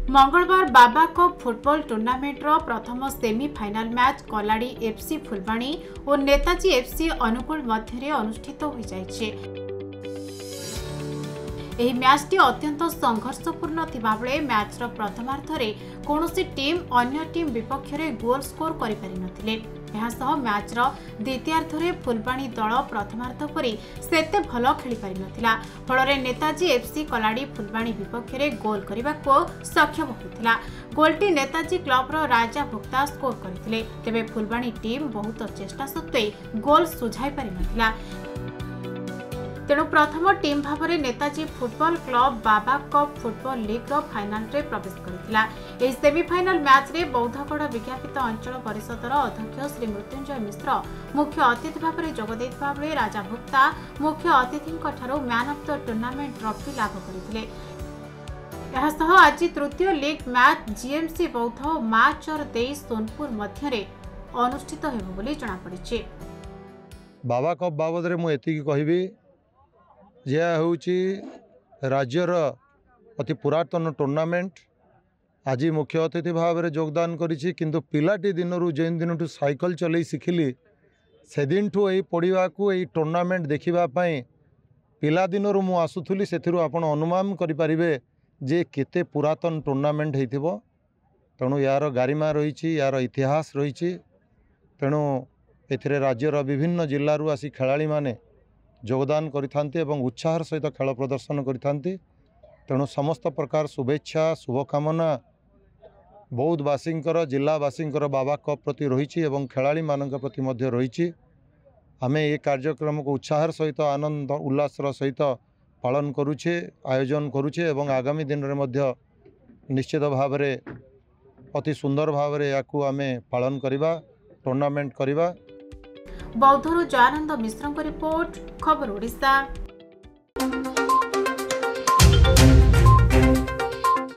मंगलवार बाबा cup football tournament रो प्रथम semifinal match कलाड़ी FC Phulbani और नेताजी एफसी अनुगुल मध्य अनुष्ठित हो जाइछे। एही मैचटी अत्यंत संघर्षपूर्ण थिबा बेले मैच रो प्रथमार्धरे कोनोसी टीम अन्य टीम विपक्ष रे गोल स्कोर करि पारि नथिले। एहासह मैच रो द्वितीयार्धरे फुलबाणी दल प्रथमार्ध परि सेते भल खेली पारि नथिला। फलरे नेताजी एफसी कलाड़ी फुलबाणी विपक्ष रे गोल करबाको सक्षम होइतिला। गोलटी नेताजी क्लब रो राजा भोक्ता स्कोर करथिले। तेबे फुलबाणी टीम बहुत चेष्टा सत्वे गोल सुझाई पारि नथिला। तेणु प्रथम टीम भाव में नेताजी फुटबॉल क्लब बाबा कप फुटबॉल लीग रो फाइनल रे प्रवेश करथिला। एही सेमीफाइनल मैच रे बौद्धगढ़ विज्ञापित अंचल परिषदर अध्यक्ष श्री मृत्युंजय मिश्र मुख्य अतिथि भाव में जोग देथिबा बेले राजा भोक्ता मुख्य अतिथि man of the tournament trophy लाभ करथिले। एहासह आज तृतीय लीग मैच जीएमसी बौद्ध और माचर देई सोनपुर मध्य अनुष्ठित हेबो बोली जणा पड़िछि। बाबा कप बाबद रे मु एतिकी कहबी जे होउची राज्यर अति पुरातन टूर्नामेंट आज मुख्य अतिथि भाव में योगदान करिछि। किंतु पिलाटी दिनरू जेन दिनठू साइकिल चलई शिखिली से दिनठू एही पढ़िबा को एही टूर्नामेंट देखिबा पई पिला दिनरू मु आसुथुली। सेथिरु आपण अनुमान करि परिबे जे केते पुरातन टूर्नामेंट हेतिबो। तेणु यार गारिमा रहिछि, यार इतिहास रहिछि। तेणु एथिरे राज्यर विभिन्न जिल्लारू आसी खेलाड़ी माने योगदान करिथांती एवं उत्साहर सहित खेल प्रदर्शन करिथांती। तेणु समस्त प्रकार शुभेच्छा शुभकामना बौद्धवासींकर जिलावासींकर बाबा कप प्रति रही एवं खेलाड़ी मानक प्रति मध्य रही। आमे ये कार्यक्रम को उत्साहर सहित आनंद उल्लासर सहित पालन करुछे, आयोजन करुछे एवं आगामी दिन में मध्य निश्चित भाव में अति सुंदर भाव में याकू आमे पालन करिबा, टूर्नामेंट करिबा। बौद्धरू जयानंद मिश्र रिपोर्ट, खबर ओडिशा।